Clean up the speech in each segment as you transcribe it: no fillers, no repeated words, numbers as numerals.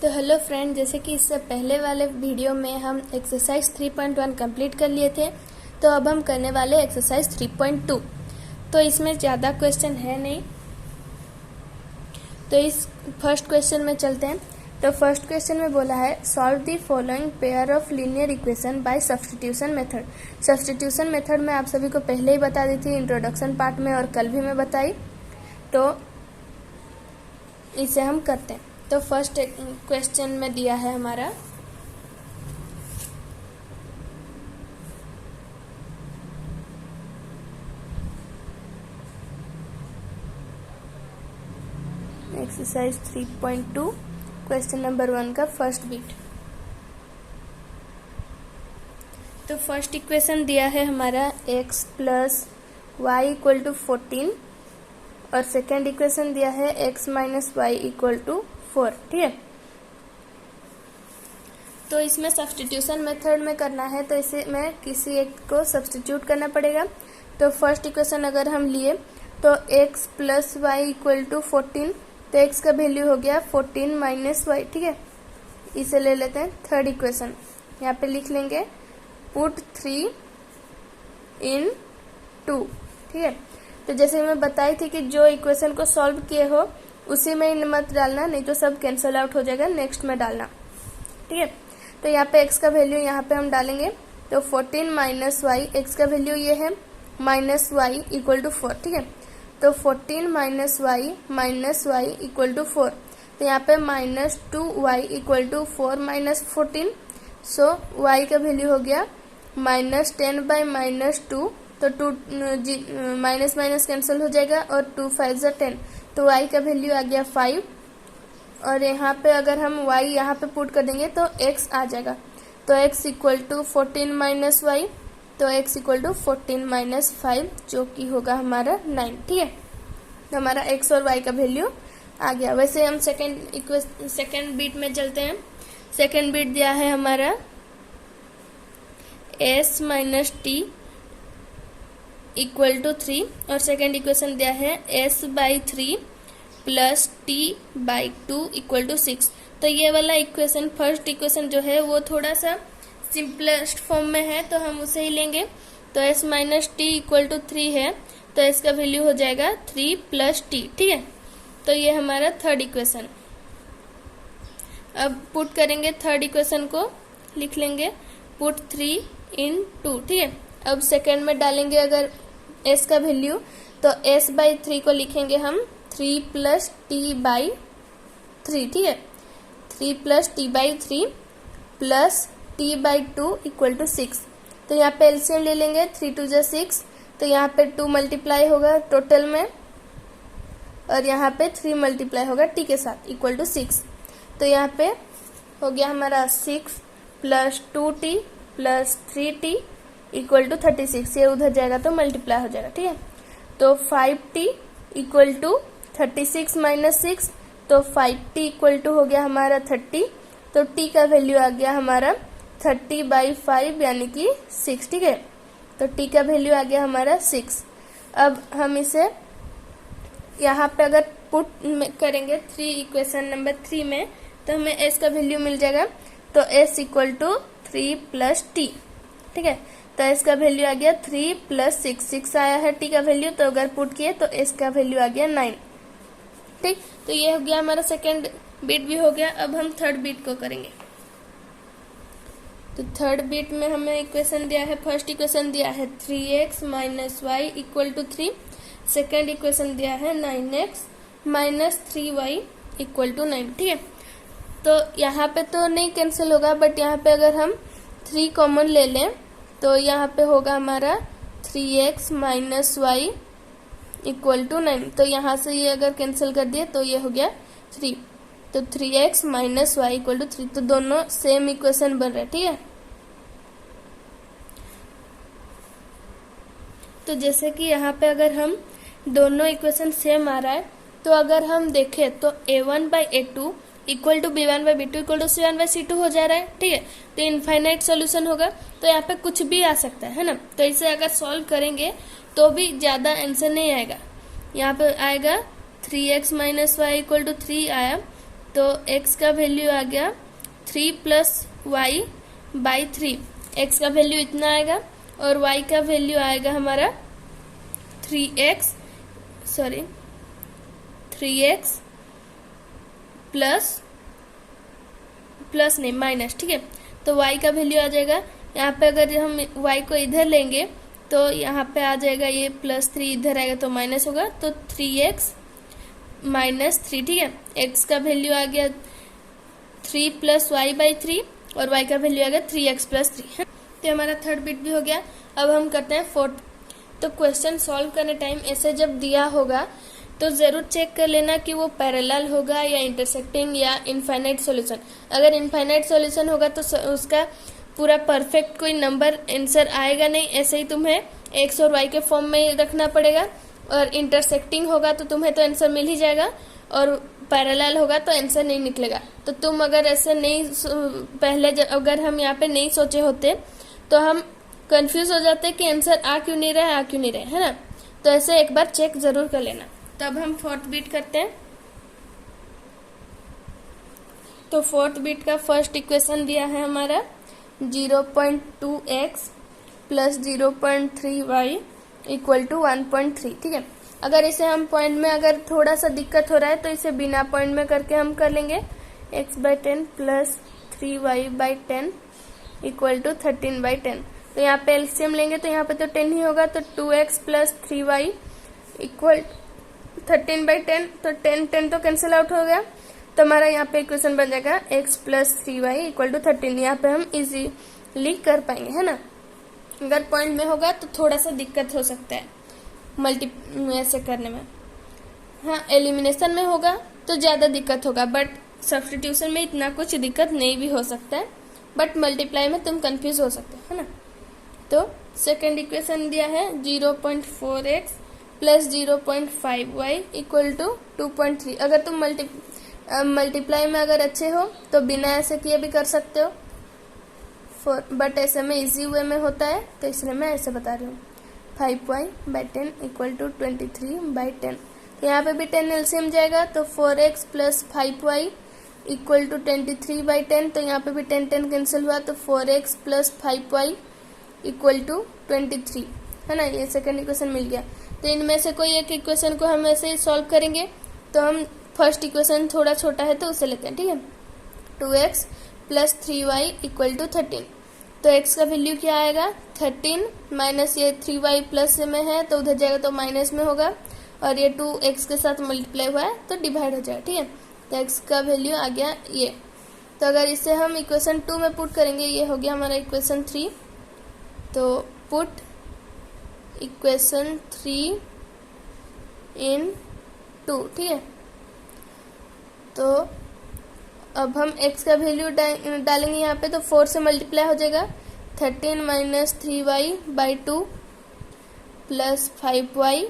तो hello friend, जैसे कि इससे पहले वाले वीडियो में हम एक्सरसाइज 3.1 कंप्लीट कर लिए थे, तो अब हम करने वाले एक्सरसाइज 3.2। तो इसमें ज़्यादा क्वेश्चन है नहीं, तो इस फर्स्ट क्वेश्चन में चलते हैं। तो फर्स्ट क्वेश्चन में बोला है solve the following pair of linear equation by substitution method. Substitution method में आप सभी को पहले ही बता दी थी इंट्रोडक्शन पार्ट में, और कल भी मैं बताई। तो इसे हम करते हैं। तो फर्स्ट क्वेश्चन में दिया है हमारा एक्सरसाइज 3.2 क्वेश्चन नंबर 1 का फर्स्ट बिट। तो फर्स्ट इक्वेशन दिया है हमारा x plus y equal to 14 और सेकेंड इक्वेशन दिया है x minus y equal to 4। ठीक है, तो इसमें सब्स्टिट्यूशन मेथड में करना है, तो इसे में किसी एक को सब्स्टिट्यूट करना पड़ेगा। तो फर्स्ट इक्वेशन अगर हम लिए तो x plus y equal to 14, तो x का वैल्यू हो गया 14 माइनस वाई। ठीक है, इसे ले लेते हैं थर्ड इक्वेशन। यहाँ पे लिख लेंगे पुट 3 इन 2। ठीक है, तो जैसे मैं बताई थी कि जो इक्वेशन को सॉल्व किए हो उसी में ही मत डालना, नहीं तो सब कैंसिल आउट हो जाएगा, नेक्स्ट में डालना। ठीक है, तो यहाँ पे x का वैल्यू यहाँ पे हम डालेंगे, तो 14 माइनस वाई, एक्स का वैल्यू ये है माइनस वाई इक्वल टू 4। ठीक है, तो 14 माइनस वाई इक्वल टू 4, तो यहाँ पे minus 2 y equal to 4 minus 14, so y का वैल्यू हो गया माइनस 10 बाई माइनस 2, तो 2 माइनस माइनस कैंसिल हो जाएगा और 2 5 10, तो y का वैल्यू आ गया 5। और यहाँ पे अगर हम y यहाँ पे पुट कर देंगे तो x आ जाएगा, तो x equal to 14 minus y, तो x इक्वल टू 14 माइनस 5, जो कि होगा हमारा 9। ठीक है, तो हमारा x और y का वैल्यू आ गया। वैसे हम सेकेंड बीट में चलते हैं। सेकेंड बीट दिया है हमारा s minus t equal to 3 और सेकेंड इक्वेशन दिया है s by 3 plus t by 2 equal to 6। तो ये वाला इक्वेशन, फर्स्ट इक्वेशन जो है वो थोड़ा सा सिंपलेस्ट फॉर्म में है, तो हम उसे ही लेंगे। तो s minus t equal to 3 है, तो s का वैल्यू हो जाएगा 3 प्लस टी। ठीक है, तो ये हमारा थर्ड इक्वेशन। अब पुट करेंगे थर्ड इक्वेशन को, लिख लेंगे पुट 3 इन 2। ठीक है, अब सेकेंड में डालेंगे अगर s का वैल्यू, तो s बाई 3 को लिखेंगे हम 3 प्लस टी बाई 3। ठीक है, 3 plus t by 3 plus t by 2 equal to 6। तो यहाँ पे एलसीएम ले लेंगे, 3 2 जा 6, तो यहाँ पे 2 मल्टीप्लाई होगा टोटल में, और यहाँ पे 3 मल्टीप्लाई होगा टी के साथ इक्वल टू 6। तो यहाँ पे हो गया हमारा 6 plus 2t plus 3t equal to 36। ये उधर जाएगा तो मल्टीप्लाई हो जाएगा। ठीक है, तो 5t इक्वल टू 36 माइनस 6, तो 5t इक्वल टू हो गया हमारा 30, तो t का वैल्यू आ गया हमारा 30 बाई 5 यानी कि 6। ठीक है, तो t का वैल्यू आ गया हमारा 6। अब हम इसे यहाँ पे अगर पुट करेंगे इक्वेशन नंबर 3 में, तो हमें s का वैल्यू मिल जाएगा, तो s equal to 3 plus t. ठीक है, तो s का वैल्यू आ गया 3 प्लस 6 आया है t का वैल्यू, तो अगर पुट किए तो s का वैल्यू आ गया 9। ठीक, तो ये हो गया हमारा सेकेंड बीट भी हो गया। अब हम थर्ड बीट को करेंगे। तो थर्ड बीट में हमें इक्वेशन दिया है, फर्स्ट इक्वेशन दिया है 3x minus y equal to 3, second equation दिया है 9x minus 3y equal to 9। ठीक है, तो यहाँ पे तो नहीं कैंसिल होगा, बट यहाँ पे अगर हम 3 कॉमन ले लें तो यहाँ पे होगा हमारा 3x minus y equal to 9। तो यहाँ से ये अगर कैंसिल कर दिए तो ये हो गया 3, तो 3x minus y equal to 3, तो दोनों सेम इक्वेशन बन रहे। ठीक है, तो जैसे कि यहाँ पे अगर हम दोनों इक्वेशन सेम आ रहा है, तो अगर हम देखें तो a1 by a2 equal to b1 by b2 equal to c1 by c2 हो जा रहा है। ठीक है, तो इनफाइनाइट सोल्यूशन होगा, तो यहाँ पे कुछ भी आ सकता है ना। तो इसे अगर सॉल्व करेंगे तो भी ज्यादा आंसर नहीं आएगा। यहाँ पे आएगा 3x minus y equal to 3 आया, तो x का वैल्यू आ गया 3 + y/3। x का वैल्यू इतना आएगा और y का वैल्यू आएगा हमारा 3x प्लस नहीं माइनस, ठीक है। तो y का वैल्यू आ जाएगा, यहाँ पे अगर हम y को इधर लेंगे तो यहाँ पे आ जाएगा ये +3, इधर आएगा तो माइनस होगा, तो 3x - 3, ठीक है। x का वैल्यू आ गया 3 + y/3 और y का वैल्यू आ गया 3x + 3। तो हमारा थर्ड बिट भी हो गया। अब हम करते हैं फोर्थ। तो क्वेश्चन सॉल्व करने टाइम ऐसे जब दिया होगा तो ज़रूर चेक कर लेना कि वो पैरेलल होगा या इंटरसेक्टिंग या इनफाइनाइट सॉल्यूशन। अगर इनफाइनाइट सॉल्यूशन होगा तो उसका पूरा परफेक्ट कोई नंबर आंसर आएगा नहीं, ऐसे ही तुम्हें x और y के फॉर्म में रखना पड़ेगा। और इंटरसेक्टिंग होगा तो तुम्हें तो आंसर मिल ही जाएगा, और पैरेलल होगा तो आंसर नहीं निकलेगा। तो तुम अगर ऐसे नहीं पहले अगर हम यहाँ पे नहीं सोचे होते तो हम कंफ्यूज हो जाते कि आंसर आ क्यों नहीं रहा है ना। तो ऐसे एक बार चेक जरूर कर लेना। तब हम फोर्थ बीट करते हैं। तो फोर्थ बीट का फर्स्ट इक्वेशन दिया है हमारा 0.2x + 0.3y = 1.3, ठीक है। अगर इसे हम पॉइंट में अगर थोड़ा सा दिक्कत हो रहा है तो इसे बिना पॉइंट में करके हम कर लेंगे। x/10 + 3y/10 = 13/10। तो यहाँ पे एलसीएम लेंगे तो यहाँ पे तो 10 ही होगा, तो 2x + 3y = 13/10। तो 10 तो कैंसिल आउट हो गया, तो हमारा यहाँ पे इक्वेशन बन जाएगा x + 3y = 13। यहाँ पे हम इजीली कर पाएंगे, है ना। अगर पॉइंट में होगा तो थोड़ा सा दिक्कत हो सकता है ऐसे करने में। हाँ, एलिमिनेशन में होगा तो ज़्यादा दिक्कत होगा, बट सब्स्टिट्यूशन में इतना कुछ दिक्कत नहीं भी हो सकता है, बट मल्टीप्लाई में तुम कंफ्यूज हो सकते हो, है ना। तो सेकेंड इक्वेशन दिया है 0.4x + 0.5y = 2.3। अगर तुम मल्टीप्लाई में अगर अच्छे हो तो बिना ऐसे किए भी कर सकते हो, बट ऐसे में इजी वे में होता है तो इसलिए मैं ऐसे बता रही हूँ। 5y/10 = 23/10। तो यहाँ पे भी 10 एलसीएम जाएगा, तो 4x + 5y = 23/10। तो यहाँ पे भी 10 कैंसिल हुआ, तो 4x + 5y = 23, है ना। ये सेकंड इक्वेशन मिल गया। तो इनमें से कोई एक इक्वेशन को हम ऐसे ही सॉल्व करेंगे। तो हम फर्स्ट इक्वेशन थोड़ा छोटा है तो उसे लेते हैं, ठीक है। 2x + 3y = 13। तो x का वैल्यू क्या आएगा 13 माइनस ये 3y प्लस में है तो उधर जाएगा तो माइनस में होगा, और ये 2x के साथ मल्टीप्लाई हुआ है तो डिवाइड हो जाएगा, ठीक है। तो x का वैल्यू आ गया ये। तो अगर इसे हम इक्वेशन 2 में पुट करेंगे, ये हो गया हमारा इक्वेशन 3। तो पुट इक्वेशन 3 इन 2, ठीक है। तो अब हम x का वैल्यू डालेंगे यहाँ पे, तो 4 से मल्टीप्लाई हो जाएगा। 13 - 3y/2 + 5y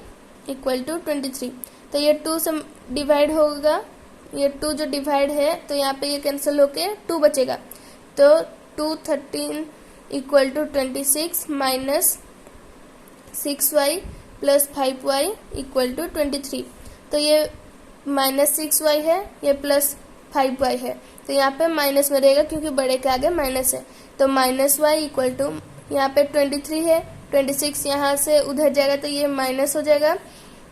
= 23। तो ये 2 से डिवाइड होगा, ये 2 जो डिवाइड है तो यहाँ पे ये कैंसिल होके 2 बचेगा। तो 2 13 = 26 - 6y + 5y = 23। तो ये -6y है, ये +5y है, तो यहाँ पे माइनस में रहेगा क्योंकि बड़े के आगे माइनस है। तो -y = यहाँ पे 23 है, 26 यहाँ से उधर जाएगा तो ये माइनस हो जाएगा।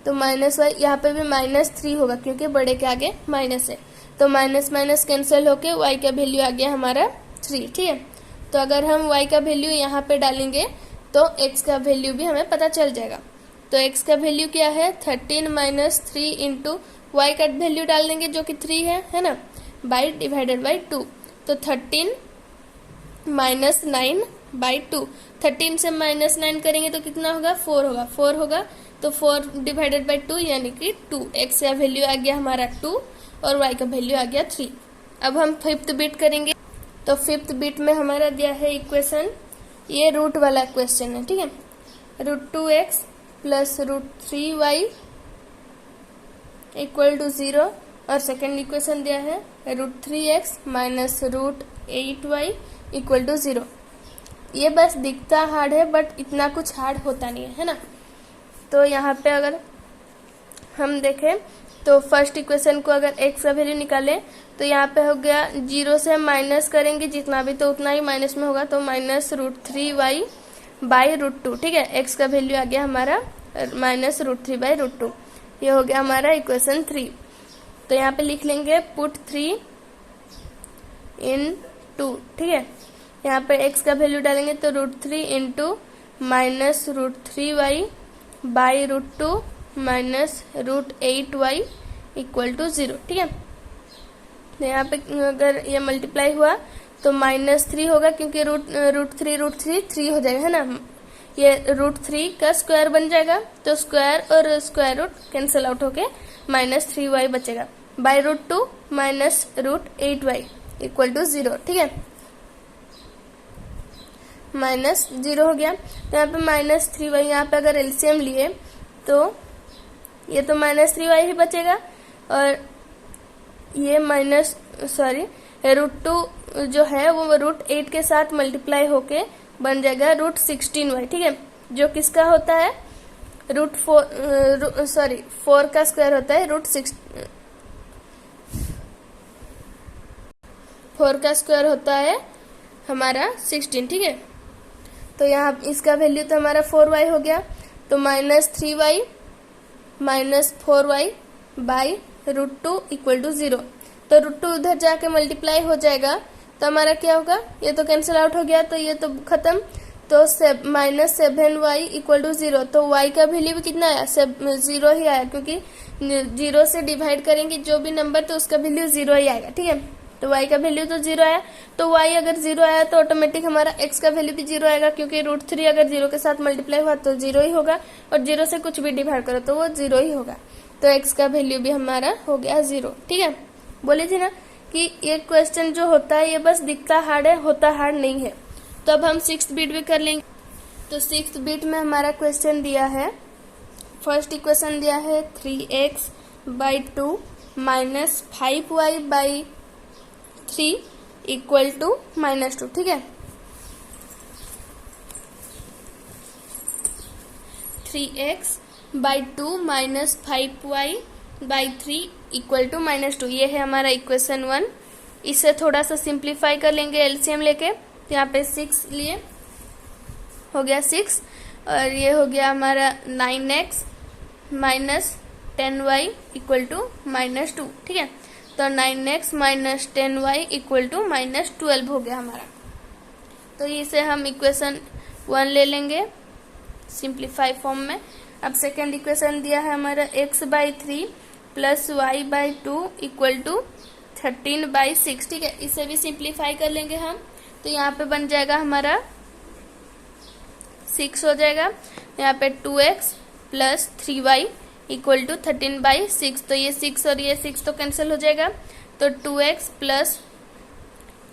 तो -y यहाँ पे भी -3 होगा क्योंकि बड़े के आगे माइनस है। तो माइनस कैंसिल होके y का वैल्यू आ गया हमारा 3, ठीक है। तो अगर हम y का वैल्यू यहाँ पे डालेंगे तो x का वैल्यू भी हमें पता चल जाएगा। तो x का वैल्यू क्या है 13 - 3 इंटू y का वैल्यू डाल देंगे जो कि 3 है ना, / 2। तो 13 - 9/2। 13 से -9 करेंगे तो कितना होगा 4 होगा। तो 4 / 2 यानी कि 2। x का वैल्यू आ गया हमारा 2 और y का वैल्यू आ गया 3। अब हम फिफ्थ बिट करेंगे। तो फिफ्थ बिट में हमारा दिया है इक्वेशन, ये रूट वाला क्वेश्चन है, ठीक है। √2x + √3y = 0 और सेकेंड इक्वेशन दिया है √3x - √8y = 0। ये बस दिखता हार्ड है बट इतना कुछ हार्ड होता नहीं है ना। तो यहाँ पे अगर हम देखें तो फर्स्ट इक्वेशन को अगर x का वैल्यू निकालें तो यहाँ पे हो गया 0 से हम माइनस करेंगे जितना भी तो उतना ही माइनस में होगा, तो -√3y बाई √2। ठीक है, x का वैल्यू आ गया हमारा -√3 बाई √2। ये हो गया हमारा इक्वेशन 3। तो यहाँ पे लिख लेंगे पुट 3 इन 2। ठीक है, यहाँ पे x का वैल्यू डालेंगे तो √3 into -√3y by √2 -√8y equal to 0। ठीक है, तो यहाँ पे अगर ये मल्टीप्लाई हुआ तो -3 होगा क्योंकि √3 3 हो जाएगा, है ना। ये √3 का स्क्वायर बन जाएगा तो स्क्वायर और स्क्वायर रूट कैंसिल आउट होके -3y बचेगा बाई √2 -√8y इक्वल टू 0। ठीक है, -0 हो गया। तो यहाँ पे -3y, यहाँ पे अगर एलसीएम लिए तो ये तो -3y ही बचेगा और ये √2 जो है वो √8 के साथ मल्टीप्लाई होके बन जाएगा √16y। ठीक है, जो किसका होता है 4 का स्क्वायर होता है √4 का स्क्वायर होता है हमारा 16। ठीक है, तो यहाँ इसका वैल्यू तो हमारा 4y हो गया, तो -3y -4y by √2 equal to 0। तो √2 उधर जाके मल्टीप्लाई हो जाएगा तो हमारा क्या होगा, ये तो कैंसिल आउट हो गया तो ये तो खत्म, तो -7y इक्वल टू 0। तो y का वैल्यू भी कितना आया, 0 ही आया, क्योंकि 0 से डिवाइड करेंगे जो भी नंबर तो उसका वैल्यू 0 ही आएगा। ठीक है, तो y का वैल्यू तो 0 आया, तो y अगर 0 आया तो ऑटोमेटिक हमारा x का वैल्यू भी 0 आएगा, क्योंकि √3 अगर 0 के साथ मल्टीप्लाई हुआ तो 0 ही होगा और 0 से कुछ भी डिवाइड करो तो वो 0 ही होगा। तो x का वैल्यू भी हमारा हो गया 0। ठीक है, बोले थी ना कि ये क्वेश्चन जो होता है ये बस दिखता हार्ड है, होता हार्ड नहीं है। तो अब हम 6th बीट भी कर लेंगे। तो 6th बीट में हमारा क्वेश्चन दिया है, फर्स्ट इक्वेशन दिया है 3x by 2 minus 5y by 3 equal to -2। ठीक है, 3x by 2 minus 5y by 3 equal to -2। ये है हमारा इक्वेशन 1। इसे थोड़ा सा सिंप्लीफाई कर लेंगे एलसीएम लेके, तो यहाँ पे 6 लिए हो गया 6 और ये हो गया हमारा 9x minus 10y equal to -2। ठीक है, तो 9x minus 10y equal to -12 हो गया हमारा। तो इसे हम इक्वेशन 1 ले लेंगे सिंप्लीफाई फॉर्म में। अब सेकेंड इक्वेशन दिया है हमारा x by 3 plus y by 2 equal to 13 by 6। ठीक है, इसे भी सिंप्लीफाई कर लेंगे हम, तो यहाँ पे बन जाएगा हमारा 6 हो जाएगा। यहाँ पे 2x plus 3y equal to 13 by 6। तो ये 6 और ये 6 तो कैंसिल हो जाएगा, तो 2x plus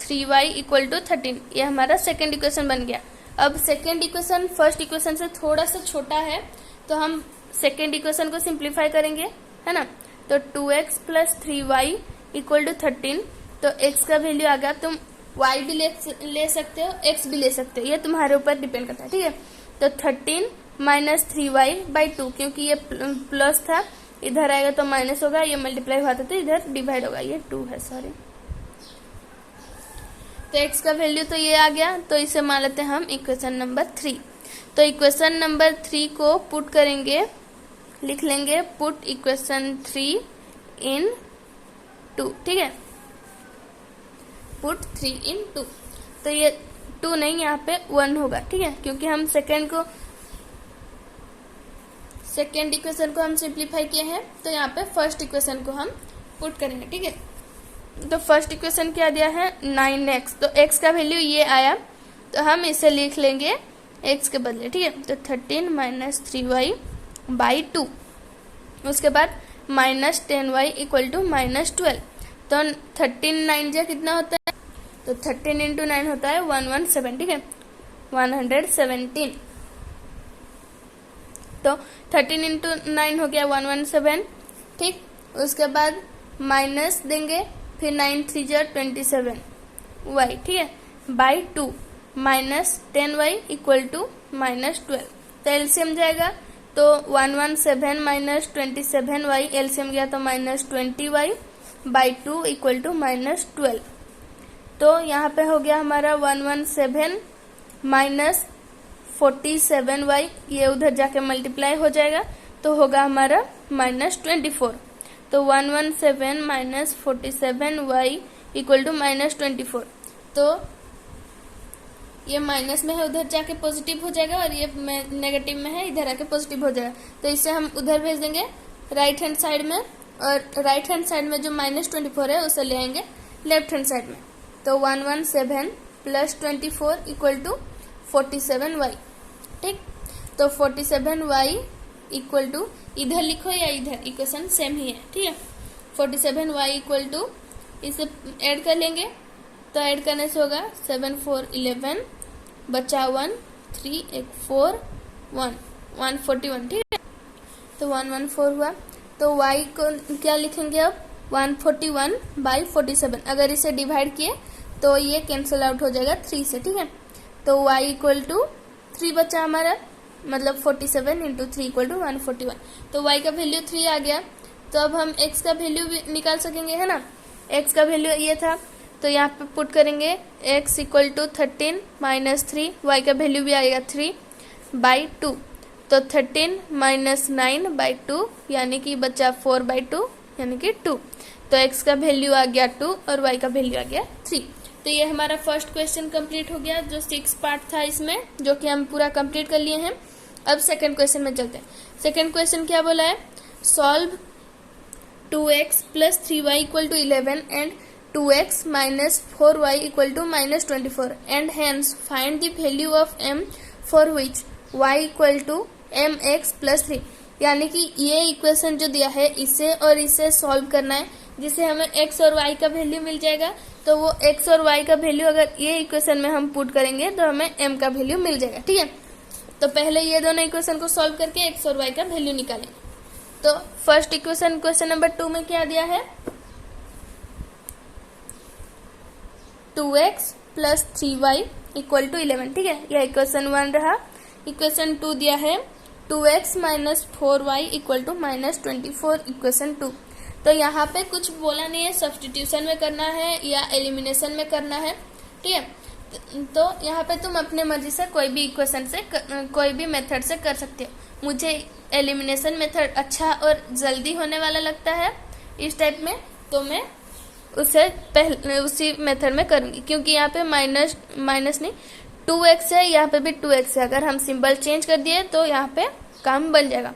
3y equal to 13। ये हमारा सेकेंड इक्वेशन बन गया। अब सेकेंड इक्वेशन फर्स्ट इक्वेशन से थोड़ा सा छोटा है तो हम सेकेंड इक्वेशन को सिंप्लीफाई करेंगे, है ना। तो 2x plus 3y equal to 13। तो x का वैल्यू आ गया, तुम y भी ले सकते हो, x भी ले सकते हो, ये तुम्हारे ऊपर डिपेंड करता है। ठीक है, तो 13 माइनस 3y बाई 2, क्योंकि ये प्लस था इधर आएगा तो माइनस होगा, ये मल्टीप्लाई हुआ था तो इधर डिवाइड होगा, ये 2 है सॉरी। तो x का वैल्यू तो ये आ गया, तो इसे मान लेते हैं हम इक्वेशन नंबर 3। तो इक्वेशन नंबर 3 को पुट करेंगे, लिख लेंगे पुट इक्वेशन 3 इन 2। ठीक है, पुट 3 इन 2। तो ये 2 नहीं, यहाँ पे 1 होगा। ठीक है, क्योंकि हम सेकेंड इक्वेशन को हम सिंप्लीफाई किए हैं, तो यहाँ पे फर्स्ट इक्वेशन को हम पुट करेंगे। ठीक है, तो फर्स्ट इक्वेशन क्या दिया है 9x, तो x का वैल्यू ये आया, तो हम इसे लिख लेंगे x के बदले। ठीक है, तो 13 माइनस 3y बाई 2, उसके बाद माइनस 10y इक्वल टू -12। तो 13 9 जा कितना होता है, तो 13 इंटू 9 होता है 117। ठीक है, 117। तो 13 इंटू 9 हो गया 117। ठीक, उसके बाद माइनस देंगे, फिर 9 3 जा 27 y। ठीक है, by 2 minus 10y equal to -12। तो एलसीएम जाएगा तो 117 माइनस 27y एलसीएम गया तो -20y/2 इक्वल टू -12। तो यहाँ पे हो गया हमारा 117 माइनस 47y, ये उधर जाके मल्टीप्लाई हो जाएगा तो होगा हमारा -24। तो 117 माइनस 47y इक्वल टू -24। तो ये माइनस में है, उधर जाके पॉजिटिव हो जाएगा, और ये नेगेटिव में है, इधर आके पॉजिटिव हो जाएगा। तो इसे हम उधर भेज देंगे राइट हैंड साइड में, और राइट हैंड साइड में जो -24 है उसे ले आएंगे लेफ्ट हैंड साइड में। तो 117 प्लस 24 इक्वल टू 47y। ठीक, तो 47y इक्वल टू, इधर लिखो या इधर, इक्वेशन सेम ही है। ठीक है, 47y इक्वल टू, इसे ऐड कर लेंगे तो ऐड करने से होगा 7 4 11 बचा 1 3 1 4 1 141। ठीक है, तो 114 हुआ। तो y को क्या लिखेंगे अब, 141/47। अगर इसे डिवाइड किए तो ये कैंसिल आउट हो जाएगा 3 से। ठीक है, तो y इक्वल टू 3 बचा हमारा, मतलब 47 इंटू 3 इक्वल टू 141। तो y का वैल्यू 3 आ गया। तो अब हम x का वैल्यू भी निकाल सकेंगे, है ना। x का वैल्यू ये था, तो यहाँ पे पुट करेंगे x equal to 13 minus 3, y का वैल्यू भी आएगा 3/2। तो 13 माइनस 9/2 यानी कि बचा 4/2 यानी कि 2। तो x का वैल्यू आ गया 2 और y का वैल्यू आ गया 3। तो ये हमारा फर्स्ट क्वेश्चन कंप्लीट हो गया, जो 6 पार्ट था इसमें, जो कि हम पूरा कंप्लीट कर लिए हैं। अब सेकंड क्वेश्चन में चलते हैं। सेकंड क्वेश्चन क्या बोला है, solve 2x plus 3y equal to 11 and 2x minus 4y equal to -24 and hence find the value of m for which y equal to mx plus 3। यानी कि ये इक्वेशन जो दिया है, इसे और इसे सॉल्व करना है, जिससे हमें x और y का वैल्यू मिल जाएगा। तो वो x और y का वैल्यू अगर ये इक्वेशन में हम पुट करेंगे तो हमें m का वैल्यू मिल जाएगा। ठीक है, तो पहले ये दोनों इक्वेशन को सॉल्व करके x और y का वैल्यू निकालेंगे। तो फर्स्ट इक्वेशन, क्वेश्चन नंबर 2 में क्या दिया है, 2x plus 3y equal to 11। ठीक है, यह इक्वेशन 1 रहा। इक्वेशन 2 दिया है 2x minus 4y equal to -24 equation 2। तो यहाँ पे कुछ बोला नहीं है, सब्स्टिट्यूशन में करना है या एलिमिनेशन में करना है। ठीक है, तो यहाँ पे तुम अपने मर्जी से कोई भी इक्वेशन से कोई भी मेथड से कर सकते हो। मुझे एलिमिनेशन मेथड अच्छा और जल्दी होने वाला लगता है इस टाइप में, तो मैं उसे पहले उसी मेथड में करूंगी, क्योंकि यहाँ पे माइनस नहीं 2x है, यहाँ पे भी 2x है। अगर हम सिंबल चेंज कर दिए तो यहाँ पे काम बन जाएगा।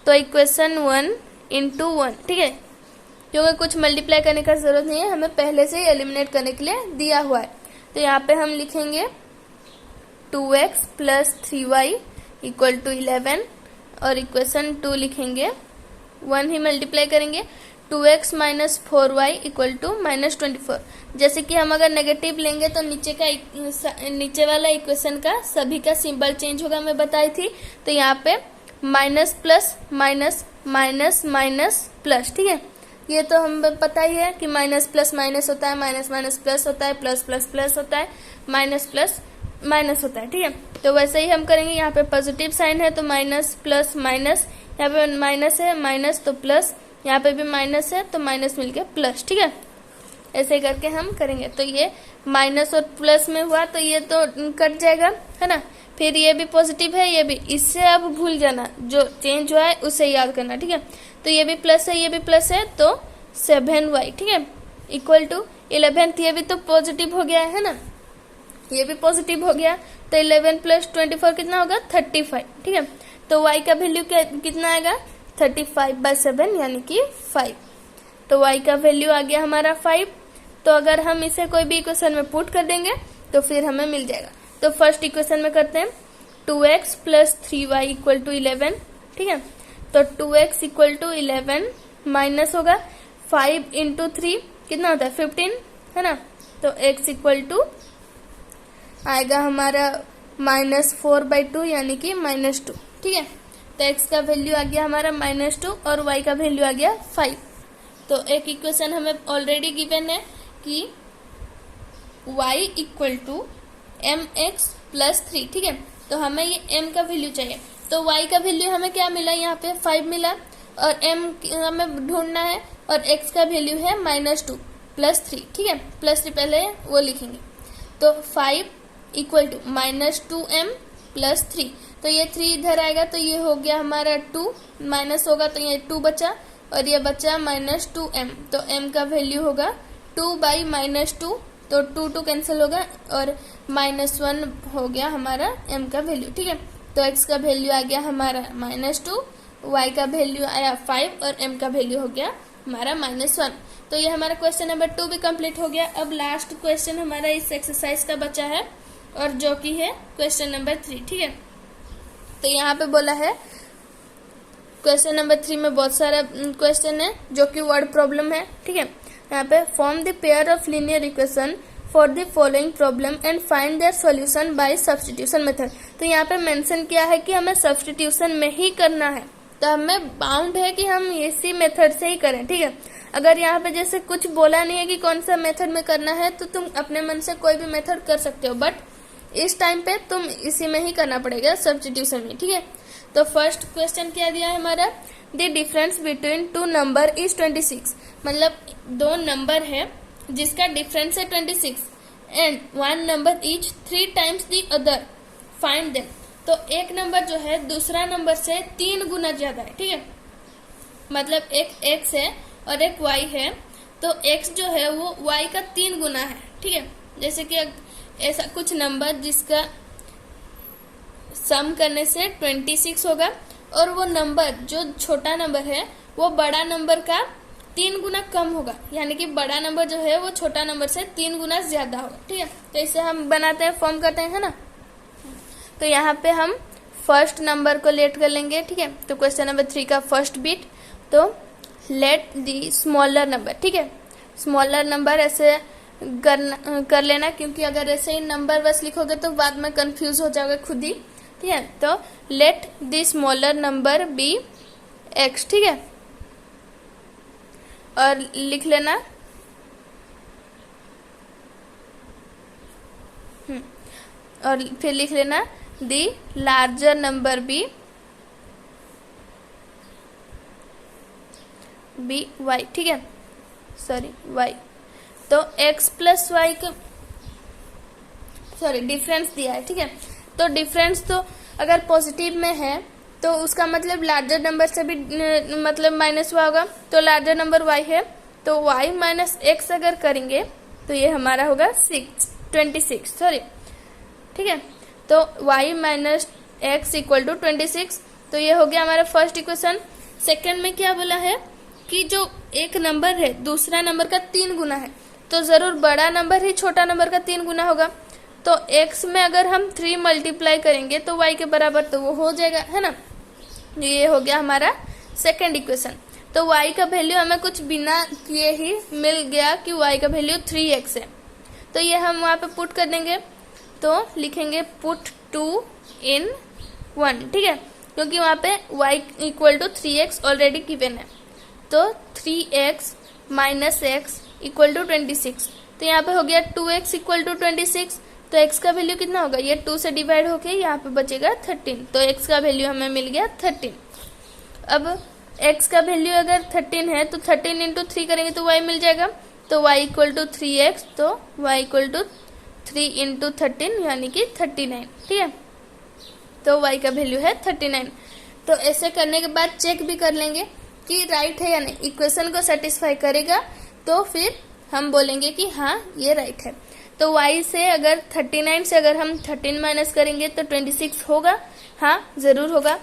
तो इक्वेशन 1 इंटू 1। ठीक है, क्योंकि कुछ मल्टीप्लाई करने का जरूरत नहीं है, हमें पहले से ही एलिमिनेट करने के लिए दिया हुआ है। तो यहाँ पे हम लिखेंगे 2x plus 3y equal to 11 और इक्वेशन 2 लिखेंगे 1 ही मल्टीप्लाई करेंगे 2x minus 4y equal to -24। जैसे कि हम अगर नेगेटिव लेंगे तो नीचे वाला इक्वेशन का सभी का सिंबल चेंज होगा, मैं बताई थी। तो यहाँ पे minus plus minus minus minus plus. ठीक है, ये तो हम पता ही है कि माइनस प्लस माइनस होता है, माइनस माइनस प्लस होता है, प्लस प्लस प्लस होता है, माइनस प्लस माइनस होता है। ठीक है, तो वैसे ही हम करेंगे। यहाँ पे पॉजिटिव साइन है तो माइनस प्लस माइनस, यहाँ पे माइनस है माइनस तो प्लस, यहाँ पे भी माइनस है तो माइनस मिलके प्लस। ठीक है, ऐसे करके हम करेंगे। तो ये माइनस और प्लस में हुआ तो ये तो कट जाएगा, है ना। फिर ये भी पॉजिटिव है, ये भी, इससे अब भूल जाना, जो चेंज हुआ है उसे याद करना। ठीक है, तो ये भी प्लस है, ये भी प्लस है, तो 7y। ठीक है, इक्वल टू 11, ये भी तो पॉजिटिव हो गया है ना, ये भी पॉजिटिव हो गया। तो 11 प्लस 24 कितना होगा, 35। ठीक है, तो y का वैल्यू कितना आएगा, 35/7 यानी कि 5। तो y का वैल्यू आ गया हमारा 5। तो अगर हम इसे कोई भी इक्वेशन में पुट कर देंगे तो फिर हमें मिल जाएगा। तो फर्स्ट इक्वेशन में करते हैं 2x plus 3y equal to 11। ठीक है, तो 2x इक्वल टू 11 माइनस होगा 5 इंटू 3 कितना होता है 15, है ना। तो x इक्वल टू आएगा हमारा -4/2 यानी कि -2। ठीक है, तो x का वैल्यू आ गया हमारा -2 और y का वैल्यू आ गया 5। तो एक इक्वेशन हमें ऑलरेडी गिवन है कि y equal to mx plus 3। ठीक है, तो हमें ये m का वैल्यू चाहिए। तो y का वैल्यू हमें क्या मिला, यहाँ पे 5 मिला, और m हमें ढूंढना है, और x का वैल्यू है -2 +3, ठीक है, +3 पहले वो लिखेंगे। तो 5 = -2m + 3, तो ये 3 इधर आएगा, तो ये हो गया हमारा 2, माइनस होगा तो ये 2 बचा, और ये बचा -2m, तो m का वैल्यू होगा 2/-2, तो 2 कैंसिल होगा, और -1 हो गया हमारा m का वैल्यू, ठीक है। तो x का वैल्यू आ गया हमारा -2, y का वैल्यू आया 5, और m का वैल्यू हो गया हमारा -1। तो ये हमारा क्वेश्चन नंबर 2 भी कंप्लीट हो गया। अब लास्ट क्वेश्चन हमारा इस एक्सरसाइज का बचा है, और जो कि है क्वेश्चन नंबर 3, ठीक है। तो यहाँ पे बोला है क्वेश्चन नंबर 3 में बहुत सारा क्वेश्चन है जो कि वर्ड प्रॉब्लम है, ठीक है। यहाँ पे form the pair of linear equation for the following problem and find their solution bye substitution method. तो यहाँ पे मेंशन किया है कि हमें सब्स्टिट्यूशन में ही करना है, तो हमें बाउंड है कि हम इसी मेथड से ही करें, ठीक है। अगर यहाँ पे जैसे कुछ बोला नहीं है कि कौन सा मेथड में करना है, तो तुम अपने मन से कोई भी मेथड कर सकते हो, बट इस टाइम पे तुम इसी में ही करना पड़ेगा, सब्स्टिट्यूशन में, ठीक है। तो फर्स्ट क्वेश्चन क्या दिया है हमारा, the difference between 2 number is 26, मतलब 2 नंबर है जिसका डिफरेंस है 26, and 1 number is 3 times the other, find them. तो एक नंबर जो है दूसरा नंबर से 3 गुना ज्यादा है, ठीक है, मतलब एक x है और एक y है, तो x जो है वो y का 3 गुना है, ठीक है। जैसे कि ऐसा कुछ नंबर जिसका सम करने से 26 होगा, और वो नंबर जो छोटा नंबर है वो बड़ा नंबर का 3 गुना कम होगा, यानी कि बड़ा नंबर जो है वो छोटा नंबर से 3 गुना ज्यादा होगा, ठीक है। तो इसे हम बनाते हैं, फॉर्म करते हैं, है ना। तो यहाँ पे हम फर्स्ट नंबर को लेट कर लेंगे, ठीक है। तो क्वेश्चन नंबर 3 का फर्स्ट बिट, तो लेट दी स्मॉलर नंबर, ठीक है। स्मॉलर नंबर ऐसे कर लेना, क्योंकि अगर ऐसे ही नंबर बस लिखोगे तो बाद में कंफ्यूज हो जाओगे खुद ही, ठीक है। तो let the smaller number be x, ठीक है, और लिख लेना और फिर लिख लेना दी लार्जर नंबर बी y, ठीक है, सॉरी y। तो x + y का डिफरेंस दिया है, ठीक है। तो डिफरेंस तो अगर पॉजिटिव में है तो उसका मतलब लार्जर नंबर से भी मतलब माइनस हुआ होगा, तो लार्जर नंबर y है, तो y - x अगर करेंगे तो ये हमारा होगा 26, सॉरी, ठीक है। तो y - x = 26, तो ये हो गया हमारा फर्स्ट इक्वेशन। सेकंड में क्या बोला है कि जो एक नंबर है दूसरा नंबर का 3 गुना है, तो जरूर बड़ा नंबर ही छोटा नंबर का 3 गुना होगा, तो x में अगर हम 3 मल्टीप्लाई करेंगे तो y के बराबर तो वो हो जाएगा, है ना। ये हो गया हमारा सेकंड इक्वेशन। तो y का वैल्यू हमें कुछ बिना किए ही मिल गया कि y का वैल्यू 3x है, तो ये हम वहाँ पे पुट कर देंगे, तो लिखेंगे पुट 2 in 1, ठीक है, क्योंकि वहाँ पे y = 3x ऑलरेडी गिवन है। तो 3x - x = 26, तो यहाँ पे हो गया 2x = 26, तो x का वैल्यू कितना होगा, ये 2 से डिवाइड होके यहाँ पे बचेगा 13, तो x का वैल्यू हमें मिल गया 13। अब x का वैल्यू अगर 13 है तो 13 × 3 करेंगे तो y मिल जाएगा, तो y = 3x, तो y = 3 × 13 यानी कि 39, ठीक है। तो y का वैल्यू है 39। तो ऐसे करने के बाद चेक भी कर लेंगे कि राइट है या नहीं, इक्वेशन को सेटिस्फाई करेगा तो फिर हम बोलेंगे कि हाँ ये राइट है। तो y से अगर 39 से अगर हम 13 माइनस करेंगे तो 26 होगा, हाँ जरूर होगा।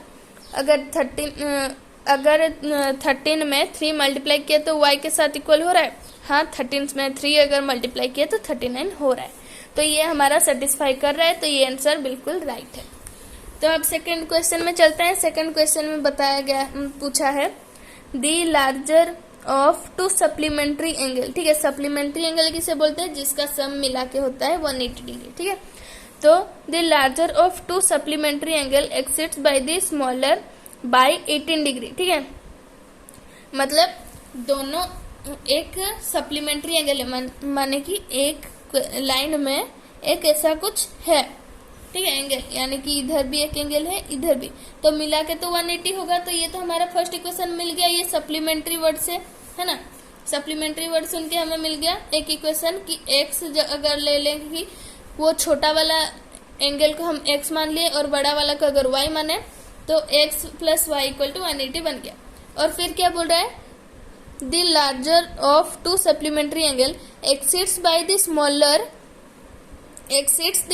अगर 13 में 3 मल्टीप्लाई किया तो y के साथ इक्वल हो रहा है, हाँ 13 में 3 अगर मल्टीप्लाई किया तो 39 हो रहा है, तो ये हमारा सेटिस्फाई कर रहा है, तो ये आंसर बिल्कुल राइट है। तो अब सेकंड क्वेश्चन में चलते हैं। सेकंड क्वेश्चन में बताया गया, पूछा है दी लार्जर ऑफ 2 सप्लीमेंट्री एंगल, ठीक है। सप्लीमेंट्री एंगल किसे बोलते हैं, जिसका सम मिला के होता है 180 डिग्री, ठीक है। तो the larger of 2 supplementary angle exits by the smaller by 18 degree, ठीक है। मतलब दोनों एक सप्लीमेंट्री एंगल है, माने कि एक लाइन में एक ऐसा कुछ है, ठीक है, एंगल यानी कि इधर भी एक एंगल है, इधर भी, तो मिला के तो 180 होगा। तो ये तो हमारा फर्स्ट इक्वेशन मिल गया, ये सप्लीमेंट्री वर्ड से है ना, सप्लीमेंट्री वर्ड सुन के हमें मिल गया एक इक्वेशन कि एक्स अगर ले लेंगे कि वो छोटा वाला एंगल को हम एक्स मान लिए और बड़ा वाला को अगर वाई माने तो x plus y equal to 180 बन गया। और फिर क्या बोल रहा है, the larger of two supplementary angle exceeds the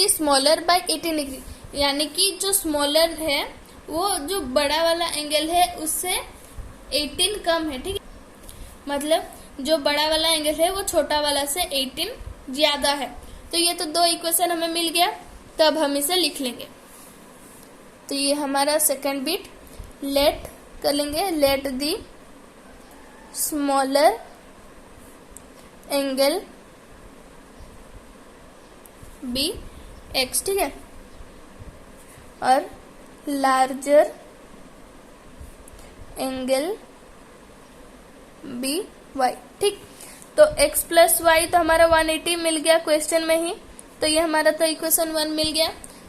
smaller by 18 degree, यानी कि जो स्मॉलर है वो जो बड़ा वाला एंगल है उससे 18 कम है। ठीक है, मतलब जो बड़ा वाला एंगल है वो छोटा वाला से 18 ज्यादा है। तो ये तो दो इक्वेशन हमें मिल गया, तब हम इसे लिख लेंगे। तो ये हमारा सेकंड बिट लेट कर लेंगे, let the smaller angle be x, ठीक है, और लार्जर एंगल बी वाई। ठीक, तो x प्लस वाई तो हमारा 180 मिल गया क्वेश्चन में ही, तो ये हमारा तो इक्वेशन 1 मिल गया।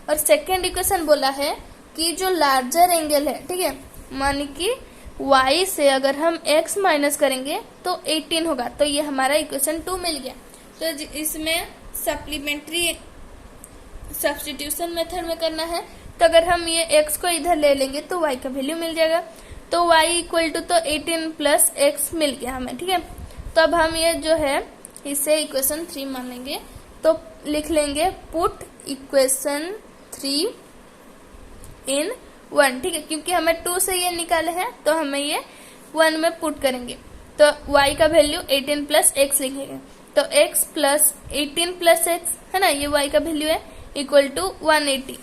और सेकेंड इक्वेशन बोला है कि जो लार्जर एंगल है, ठीक है, मानी कि y से अगर हम x माइनस करेंगे तो 18 होगा, तो ये हमारा इक्वेशन 2 मिल गया। तो इसमें सप्लीमेंट्री सब्स्टिट्यूशन मेथड में करना है, तो अगर हम ये x को इधर ले लेंगे तो y का वैल्यू मिल जाएगा, तो y इक्वल टू तो 18 प्लस x मिल गया हमें। ठीक है, तो अब हम ये जो है इसे इक्वेशन 3 मान लेंगे, तो लिख लेंगे पुट इक्वेशन 3 इन 1। ठीक है, क्योंकि हमें 2 से ये निकाले हैं तो हमें ये 1 में पुट करेंगे, तो y का वैल्यू 18 प्लस x लिखेंगे, तो x प्लस 18 प्लस x है ना, ये y का वैल्यू है, इक्वल टू 180।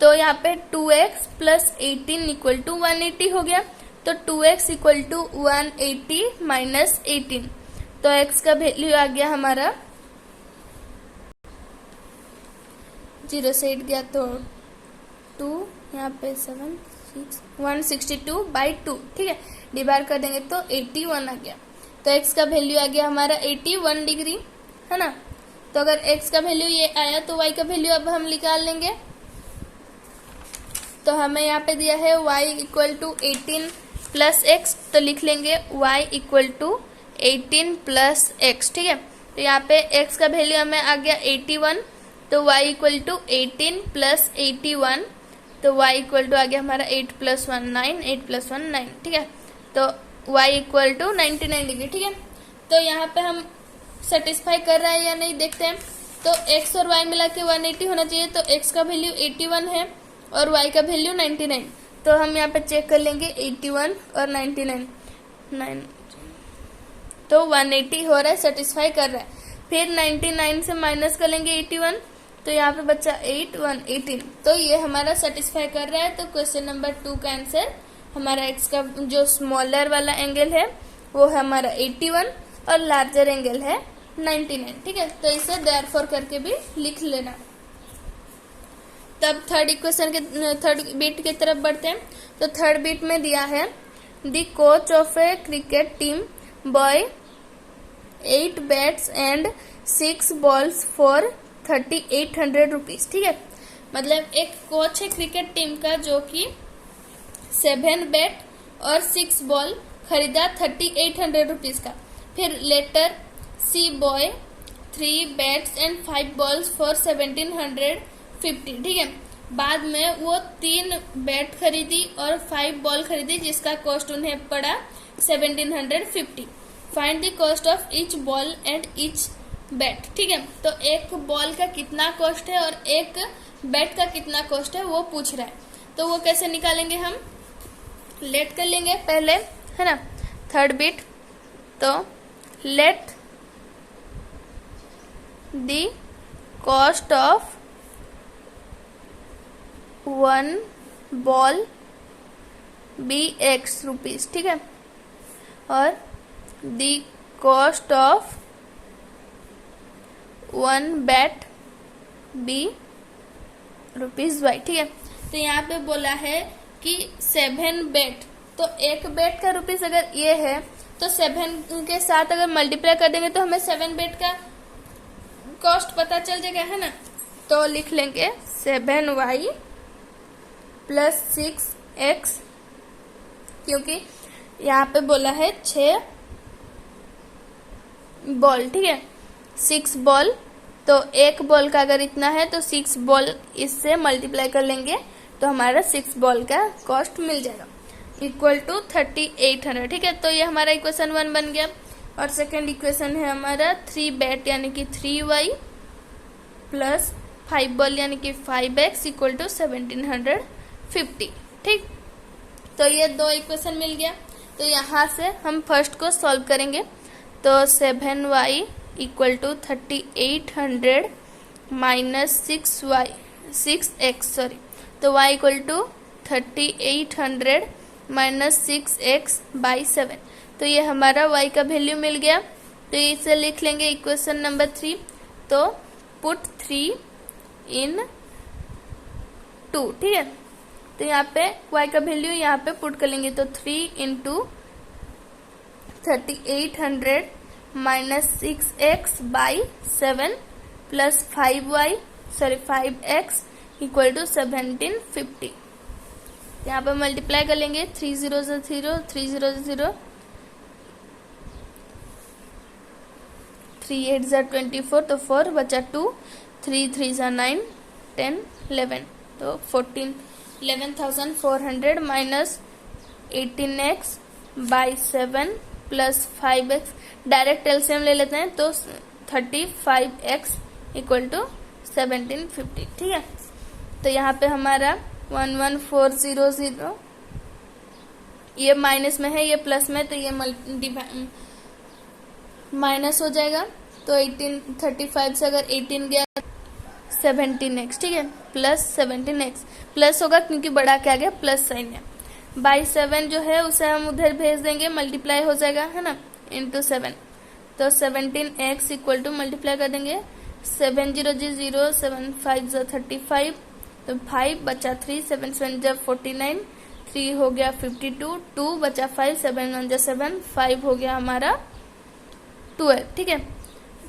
तो यहाँ पे 2x प्लस 18 इक्वल टू 180 हो गया, तो 2x इक्वल टू 180 माइनस 18, तो x का वैल्यू आ गया हमारा 0 से 8 गया तो 2, यहाँ पे 7 6 162 बाई 2। ठीक है, डिवाइड कर देंगे तो 81 आ गया, तो x का वैल्यू आ गया हमारा 81 डिग्री है ना। तो अगर x का वैल्यू ये आया तो y का वैल्यू अब हम निकाल लेंगे। तो हमें यहाँ पे दिया है y equal to 18 plus x, तो लिख लेंगे y equal to 18 plus x. ठीक है, तो यहाँ पे x का वैल्यू हमें आ गया 81, तो y इक्वल टू 18 प्लस 81, तो y इक्वल टू आ गया हमारा 8 प्लस 1 9, 8 प्लस 1 9। ठीक है, तो y इक्वल टू 99 डिग्री। ठीक है, तो यहाँ पे हम सेटिस्फाई कर रहा है या नहीं देखते हैं। तो x और y मिला के 180 होना चाहिए, तो x का वैल्यू 81 है और y का वैल्यू 99, तो हम यहाँ पे चेक कर लेंगे 81 और 99 9, तो 180 हो रहा है, सेटिस्फाई कर रहा है। फिर 99 से माइनस कर लेंगे 81, तो यहाँ पे बच्चा 8 1 18, तो ये हमारा सेटिस्फाई कर रहा है। तो क्वेश्चन नंबर 2 का आंसर हमारा x का जो स्मॉलर वाला एंगल है वो है हमारा 81 और लार्जर एंगल है 99। ठीक है, तो इसे देयरफॉर करके भी लिख लेना। तब थर्ड इक्वेशन के थर्ड बीट की तरफ बढ़ते हैं। तो थर्ड बीट में दिया है the coach of a cricket team by 8 bats and 6 balls for 3800 rupees. ठीक है, मतलब एक कोच है क्रिकेट टीम का जो कि 7 बैट और 6 बॉल खरीदा 3800 रुपीज का। फिर later she buys 3 bats and 5 balls for 1750। ठीक है, बाद में वो 3 बैट खरीदी और 5 बॉल खरीदी जिसका कॉस्ट उन्हें पड़ा 1750। Find the cost of each ball and each bat. ठीक है, तो एक बॉल का कितना कॉस्ट है और एक बैट का कितना कॉस्ट है वो पूछ रहा है, तो वो कैसे निकालेंगे हम, लेट कर लेंगे पहले है ना थर्ड बिट। तो let the cost of 1 ball be x rupees. ठीक है, और the cost of 1 bat be rupees y. ठीक है, तो यहाँ पे बोला है कि 7 बैट, तो एक बैट का रुपीज अगर ये है तो 7 के साथ अगर मल्टीप्लाई कर देंगे तो हमें 7 बैट का कॉस्ट पता चल जाएगा है ना। तो लिख लेंगे 7y प्लस 6x, क्योंकि यहाँ पे बोला है 6 बॉल, ठीक है, 6 बॉल, तो एक बॉल का अगर इतना है तो 6 बॉल इससे मल्टीप्लाई कर लेंगे तो हमारा 6 बॉल का कॉस्ट मिल जाएगा इक्वल टू 3800, ठीक है। तो ये हमारा इक्वेशन 1 बन गया। और सेकेंड इक्वेशन है हमारा 3 बैट यानी कि 3y प्लस 5 बॉल यानी कि 5x इक्वल टू 1750, ठीक। तो ये दो इक्वेशन मिल गया। तो यहाँ से हम फर्स्ट को सॉल्व करेंगे। तो 7y equal to 3800 minus 6x, तो y equal to 3800 minus 6x by 7। तो ये हमारा y का वैल्यू मिल गया। तो इसे लिख लेंगे इक्वेशन नंबर 3। तो पुट 3 इन 2, ठीक है। तो यहाँ पे y का वैल्यू यहाँ पे पुट कर लेंगे। तो 3 into 3800 minus 6x by 7 plus 5x equal to 1750। यहाँ पे मल्टीप्लाई कर लेंगे। 3 0 0 3 0 0 3 8 24, तो 4 बचा 2, 3 3 9 10 11, तो 11,400 minus 18x by 7 plus 5x, direct LCM ले लेते हैं तो 35x इक्वल टू 1750, ठीक है। तो यहाँ पे हमारा 11400, ये माइनस में है, ये प्लस में, तो ये माइनस हो जाएगा। तो 35 से अगर 18 गया 17x, ठीक है, प्लस 17x प्लस होगा क्योंकि बड़ा क्या गया प्लस साइन है। बाई 7 जो है उसे हम उधर भेज देंगे, मल्टीप्लाई हो जाएगा, है ना, इंटू 7। तो 17x इक्वल टू मल्टीप्लाई कर देंगे 7 0 0 7 5 35, तो 5 बचा 3 7 7 जब 49, 3 हो गया 52, 2 बचा 5 7 1 7, 5 हो गया हमारा 12, ठीक है।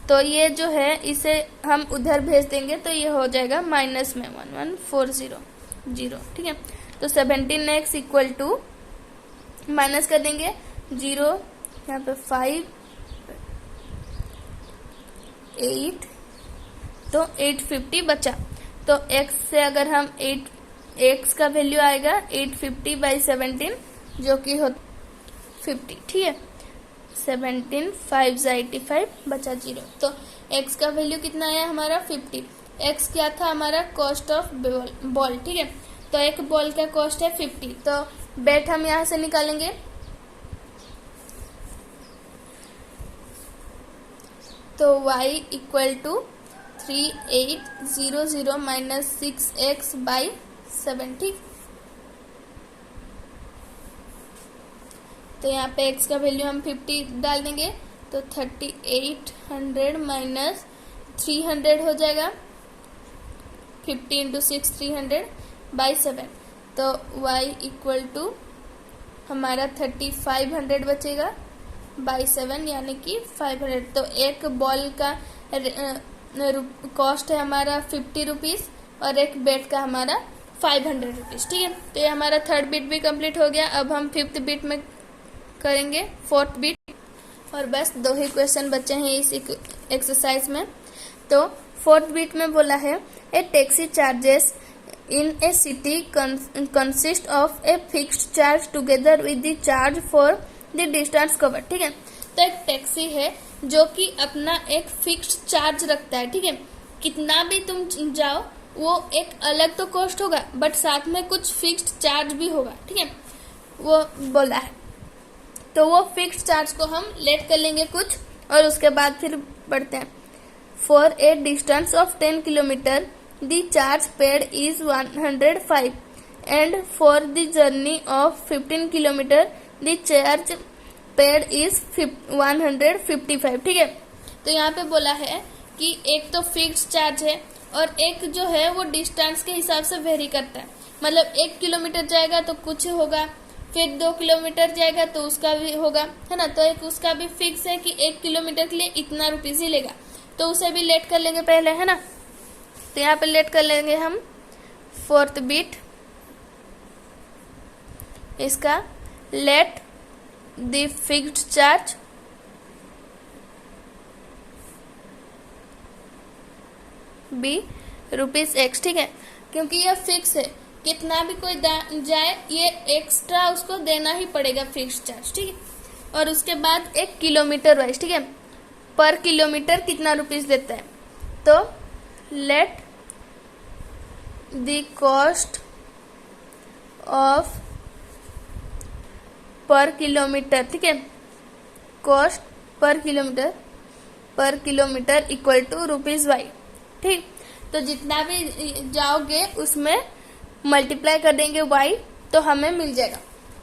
तो ये जो है इसे हम उधर भेज देंगे तो ये हो जाएगा माइनस में 11400, ठीक है। तो 17x इक्वल टू माइनस कर देंगे 0, यहाँ पे 5 8, तो 850 बचा। तो x से अगर हम 8x का वैल्यू आएगा 850 बाई 17 जो कि हो 50, ठीक है। 17 5 85 बचा 0, तो x का वैल्यू कितना आया हमारा 50। x क्या था हमारा कॉस्ट ऑफ बॉल, ठीक है। तो एक बॉल का कॉस्ट है 50, तो बेट हम यहाँ से निकालेंगे। तो y equal to 3800 minus 6x by 7, ठीक। तो यहाँ पे x का वैल्यू हम 50 डाल देंगे, तो 3800 माइनस 300 हो जाएगा, 50 इंटू 6 300 बाई 7। तो y इक्वल टू हमारा 3500 बचेगा बाई 7 यानी कि 500। तो एक बॉल का कॉस्ट है हमारा 50 रुपीज़ और एक बेट का हमारा 500 रुपीज़, ठीक है। तो ये हमारा थर्ड बिट भी कंप्लीट हो गया। अब हम फिफ्थ बिट में करेंगे फोर्थ बिट, और बस 2 ही क्वेश्चन बचे हैं इस एक्सरसाइज में। तो फोर्थ बिट में बोला है a taxi charges in a city consist of a fixed charge together with the charge for the distance cover, ठीक है। तो एक टैक्सी है जो कि अपना एक फिक्स्ड चार्ज रखता है, ठीक है। कितना भी तुम जाओ वो एक अलग तो कॉस्ट होगा बट साथ में कुछ फिक्स्ड चार्ज भी होगा, ठीक है, वो बोला है। तो वो फिक्स्ड चार्ज को हम लेट कर लेंगे कुछ और उसके बाद फिर बढ़ते हैं। For a distance of 10 kilometre the charge paid is 105 and for the journey of 15 kilometre the charge paid is 155, ठीक है। तो यहाँ पे बोला है कि एक तो फिक्स्ड चार्ज है और एक जो है वो डिस्टेंस के हिसाब से वेरी करता है। मतलब 1 किलोमीटर जाएगा तो कुछ होगा, फिर 2 किलोमीटर जाएगा तो उसका भी होगा, है ना। तो एक उसका भी फिक्स है कि 1 किलोमीटर के लिए इतना रुपीज ही लेगा, तो उसे भी लेट कर लेंगे पहले, है ना। तो यहाँ पे लेट कर लेंगे हम फोर्थ बिट इसका, let the fixed charge be ₹X, ठीक है, क्योंकि यह फिक्स है, कितना भी कोई जाए ये एक्स्ट्रा उसको देना ही पड़ेगा फिक्स्ड चार्ज, ठीक है। और उसके बाद एक किलोमीटर वाइज, ठीक है, पर किलोमीटर कितना ₹, देता है, तो लेट द कॉस्ट ऑफ पर किलोमीटर, ठीक है, cost per kilometre equal to ₹Y, ठीक। तो जितना भी जाओगे उसमें मल्टीप्लाई कर देंगे y, तो हमें मिल जाएगा।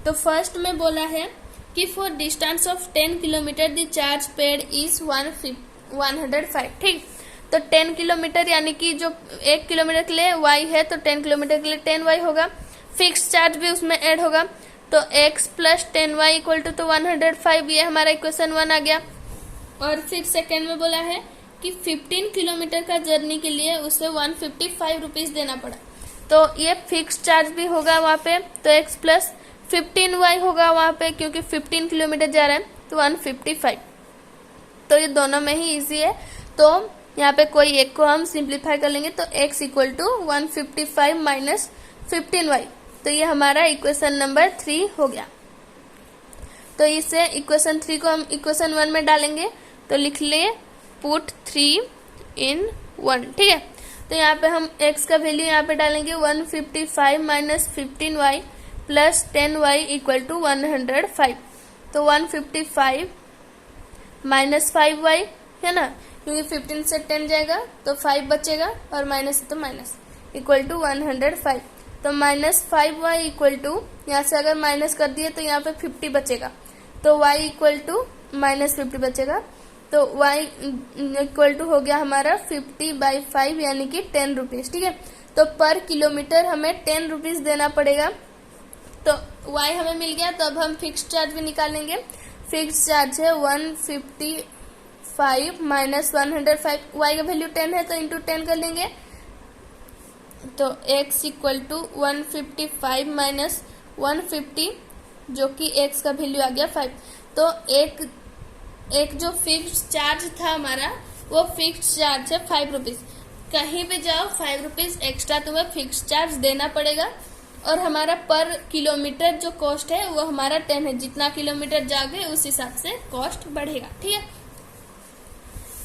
तो फर्स्ट में बोला है कि for distance of 10 kilometre the charge paid is 105, ठीक। तो 10 किलोमीटर यानी कि जो 1 किलोमीटर के लिए y है, तो 10 किलोमीटर के लिए 10y होगा, फिक्स चार्ज भी उसमें ऐड होगा, तो x plus 10y equal to तो 105, ये हमारा इक्वेशन 1 आ गया। और फिर सेकेंड में बोला है कि 15 किलोमीटर का जर्नी के लिए उसे 155 रुपीज देना पड़ा, तो ये फिक्स चार्ज भी होगा वहाँ पे, तो x प्लस 15y होगा वहाँ पे, क्योंकि 15 किलोमीटर जा रहा है, तो 155। तो ये दोनों में ही इजी है, तो यहाँ पे कोई एक को हम सिंप्लीफाई कर लेंगे, तो x equal to 155 minus 15y, तो ये हमारा इक्वेशन नंबर 3 हो गया। तो इसे इक्वेशन 3 को हम इक्वेशन 1 में डालेंगे, तो लिख लिए पुट 3 in 1, ठीक है। तो यहाँ पे हम x का वैल्यू यहाँ पे डालेंगे 155 minus 15y plus 10y equal to 105, तो 155 माइनस 5y है ना, क्योंकि 15 से 10 जाएगा तो 5 बचेगा, और माइनस तो माइनस इक्वल टू 105, तो माइनस 5y इक्वल टू, यहाँ से अगर माइनस कर दिए तो यहाँ पे 50 बचेगा, तो y इक्वल टू माइनस 50 बचेगा, तो y इक्वल टू हो गया हमारा 50/5 यानी कि 10 रुपीज, ठीक है। तो पर किलोमीटर हमें 10 रुपीज देना पड़ेगा, तो y हमें मिल गया। तो अब हम फिक्स चार्ज भी निकालेंगे, फिक्स चार्ज है 155 माइनस 105, y का वैल्यू 10 है तो इंटू 10 कर लेंगे, तो x इक्वल टू 155 माइनस 150, जो कि x का वैल्यू आ गया 5। तो एक जो फिक्स चार्ज था हमारा, वो फिक्स चार्ज है 5 रुपीज, कहीं भी जाओ 5 रुपीज एक्स्ट्रा तुम्हें फिक्स चार्ज देना पड़ेगा। और हमारा पर किलोमीटर जो कॉस्ट है वो हमारा 10 है, जितना किलोमीटर जाओगे उस हिसाब से कॉस्ट बढ़ेगा, ठीक है।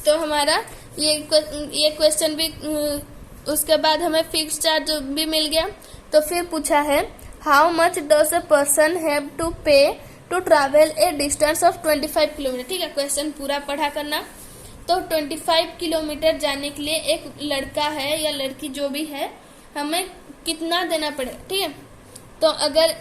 तो हमारा ये क्वेश्चन भी, उसके बाद हमें फिक्स चार्ज भी मिल गया। तो फिर पूछा है how much does a person have to pay to travel a distance of 25 kilometre, ठीक है। क्वेश्चन पूरा पढ़ा करना। तो 25 किलोमीटर जाने के लिए एक लड़का है या लड़की जो भी है, हमें कितना देना पड़ेगा, ठीक है। तो अगर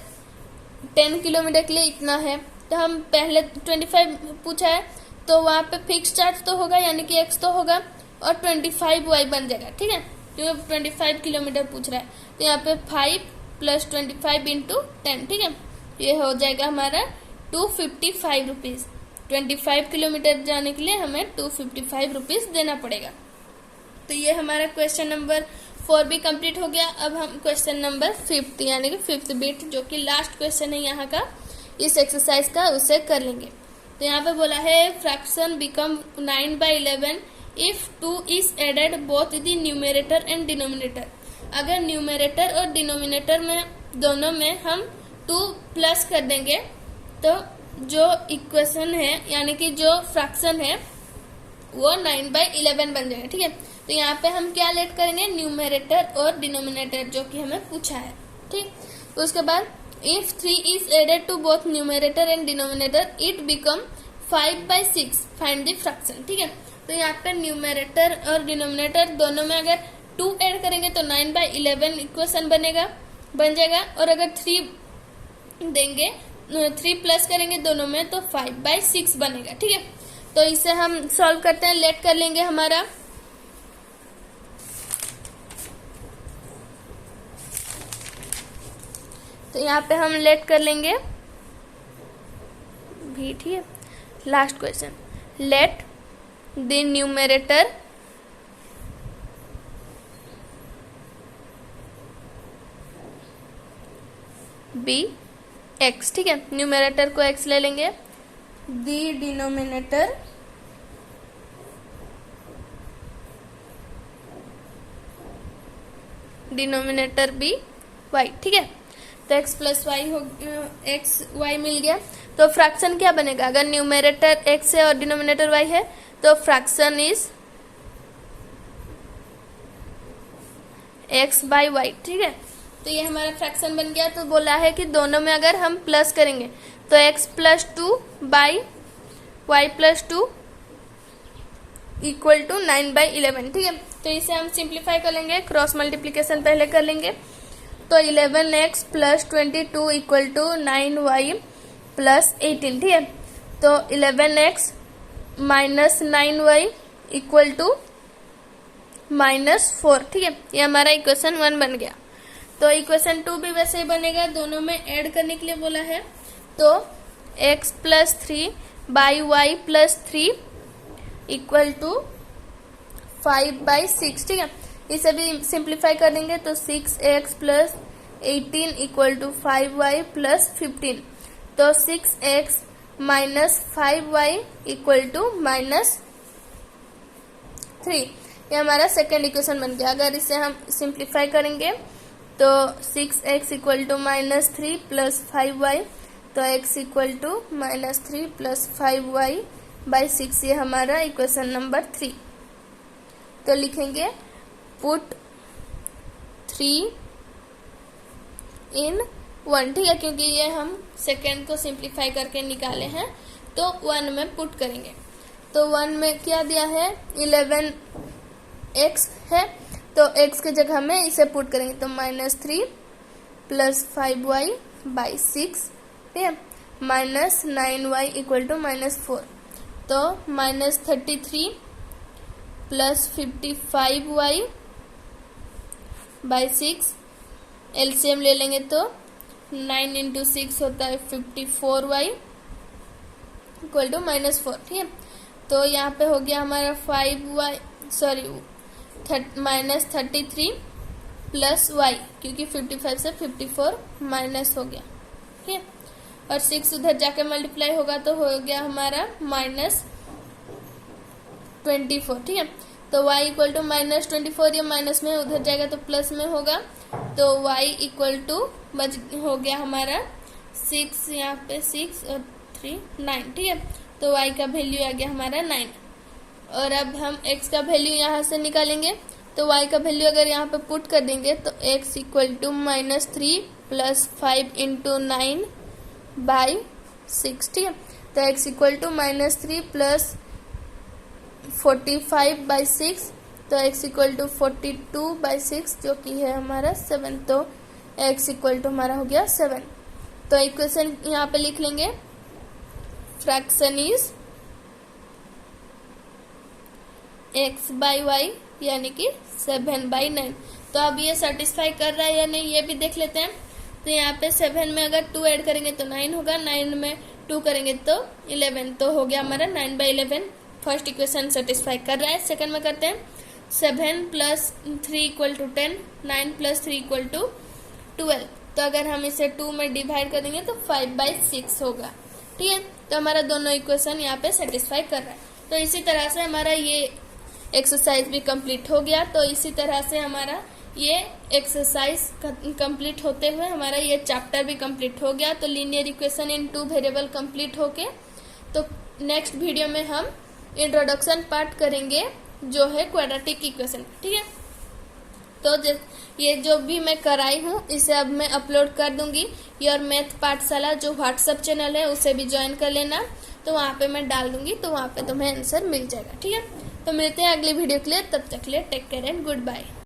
10 किलोमीटर के लिए इतना है, तो हम पहले 25 पूछा है, तो वहाँ पे फिक्स चार्ज तो होगा यानी कि x तो होगा, और 25y बन जाएगा, ठीक है, क्योंकि 25 किलोमीटर पूछ रहा है। तो यहाँ पे 5 प्लस 25 इंटू 10, ठीक है, ये हो जाएगा हमारा 255 रुपीज। 25 किलोमीटर जाने के लिए हमें 255 रुपीज देना पड़ेगा। तो ये हमारा क्वेश्चन नंबर 4 भी कंप्लीट हो गया। अब हम क्वेश्चन नंबर 5 यानी कि 5th बिट, जो कि लास्ट क्वेश्चन है यहाँ का इस एक्सरसाइज का, उसे कर लेंगे। तो यहाँ पे बोला है fraction become 9/11 if 2 is added both the numerator and denominator. अगर न्यूमरेटर और डिनोमिनेटर में दोनों में हम 2 प्लस कर देंगे, तो जो इक्वेशन है यानी कि जो फ्रैक्शन है वो 9/11 बन जाएगा, ठीक है। तो यहाँ पे हम क्या लेट करेंगे, न्यूमरेटर और डिनोमिनेटर, जो कि हमें पूछा है, ठीक। तो उसके बाद if 3 is added to both numerator and denominator it become 5/6, find the fraction, ठीक है। तो यहाँ पे न्यूमरेटर और डिनोमिनेटर दोनों में अगर 2 ऐड करेंगे तो 9/11 इक्वेशन बन जाएगा, और अगर 3 देंगे, 3 प्लस करेंगे दोनों में, तो 5/6 बनेगा, ठीक है। तो इसे हम सॉल्व करते हैं, लेट कर लेंगे हमारा। तो यहाँ पे हम लेट कर लेंगे भी, ठीक है। Last question, let the numerator be x. ठीक है, न्यूमरेटर को एक्स ले लेंगे, दी डिनोमिनेटर बी वाई। ठीक है, तो x प्लस वाई हो एक्स वाई मिल गया। तो फ्रैक्शन क्या बनेगा, अगर न्यूमरेटर x है और डिनोमिनेटर y है तो fraction is x by y. ठीक है, तो ये हमारा फ्रैक्शन बन गया। तो बोला है कि दोनों में अगर हम प्लस करेंगे तो x plus 2 by y plus 2 equal to 9/11। ठीक है, तो इसे हम सिंप्लीफाई कर लेंगे, क्रॉस मल्टीप्लीकेशन पहले कर लेंगे। तो 11x plus 22 equal to 9y plus 18। ठीक है, तो 11x minus 9y equal to -4। ठीक है, ये हमारा इक्वेशन 1 बन गया। तो इक्वेशन 2 भी वैसे ही बनेगा, दोनों में ऐड करने के लिए बोला है। तो x plus 3 by y plus 3 equal to 5/6। ठीक है, इसे भी सिंप्लीफाई कर देंगे तो 6x plus 18 equal to 5y plus 15। तो 6x minus 5y equal to -3। ये हमारा सेकेंड इक्वेशन बन गया। अगर इसे हम सिंप्लीफाई करेंगे तो 6x equal to -3 plus 5y, तो x equal to -3 plus 5y/6। ये हमारा इक्वेशन नंबर 3। तो लिखेंगे पुट 3 in 1। ठीक है, क्योंकि ये हम सेकेंड को सिंप्लीफाई करके निकाले हैं तो 1 में पुट करेंगे। तो 1 में क्या दिया है, 11x है, तो x के जगह में इसे पुट करेंगे तो -3 प्लस 5y/6। ठीक है, माइनस 9y इक्वल टू -4। तो -33 प्लस 55y/6। एलसीएम ले लेंगे तो 9 × 6 होता है 54y इक्वल टू -4। ठीक है, तो यहाँ पे हो गया हमारा -33 प्लस y, क्योंकि 55 से 54 माइनस हो गया। ठीक है, और 6 उधर जाके मल्टीप्लाई होगा तो हो गया हमारा -24। ठीक है, तो y इक्वल टू -24, ये माइनस में उधर जाएगा तो प्लस में होगा। तो y इक्वल टू हो गया हमारा 6, यहाँ पे 6 और 3 9। ठीक है, तो y का वैल्यू आ गया हमारा 9। और अब हम x का वैल्यू यहाँ से निकालेंगे। तो y का वैल्यू अगर यहाँ पे पुट कर देंगे तो x इक्वल टू -3 प्लस 5 × 9/6। ठीक है, तो x इक्वल टू -3 प्लस 45/6, तो x इक्वल टू 42/6 जो कि है हमारा 7। तो x इक्वल टू हमारा हो गया 7। तो इक्वेशन यहाँ पे लिख लेंगे, फ्रैक्शन इज x/y यानी कि 7/9। तो अब ये सेटिस्फाई कर रहा है या नहीं ये भी देख लेते हैं। तो यहाँ पे 7 में अगर 2 ऐड करेंगे तो 9 होगा, 9 में 2 करेंगे तो 11, तो हो गया हमारा 9/11। फर्स्ट इक्वेशन सेटिस्फाई कर रहा है। सेकंड में करते हैं, 7 plus 3 equal to 10, 9 plus 3 equal to 12। तो अगर हम इसे 2 में डिवाइड कर देंगे तो 5/6 होगा। ठीक है, तो हमारा दोनों इक्वेशन यहाँ पे सेटिस्फाई कर रहा है। तो इसी तरह से हमारा ये एक्सरसाइज भी कंप्लीट हो गया। तो इसी तरह से हमारा ये एक्सरसाइज कंप्लीट होते हुए हमारा ये चैप्टर भी कंप्लीट हो गया। तो linear equation in 2 variable complete होके, तो नेक्स्ट वीडियो में हम इंट्रोडक्शन पार्ट करेंगे जो है क्वाड्रेटिक इक्वेशन। ठीक है, तो ये जो भी मैं कराई हूँ इसे अब मैं अपलोड कर दूंगी। योर मैथ पाठशाला जो व्हाट्सएप चैनल है उसे भी ज्वाइन कर लेना, तो वहाँ पे मैं डाल दूंगी, तो वहाँ पे तुम्हें आंसर मिल जाएगा। ठीक है, तो मिलते हैं अगली वीडियो के लिए, तब तक के लिए take care and good bye.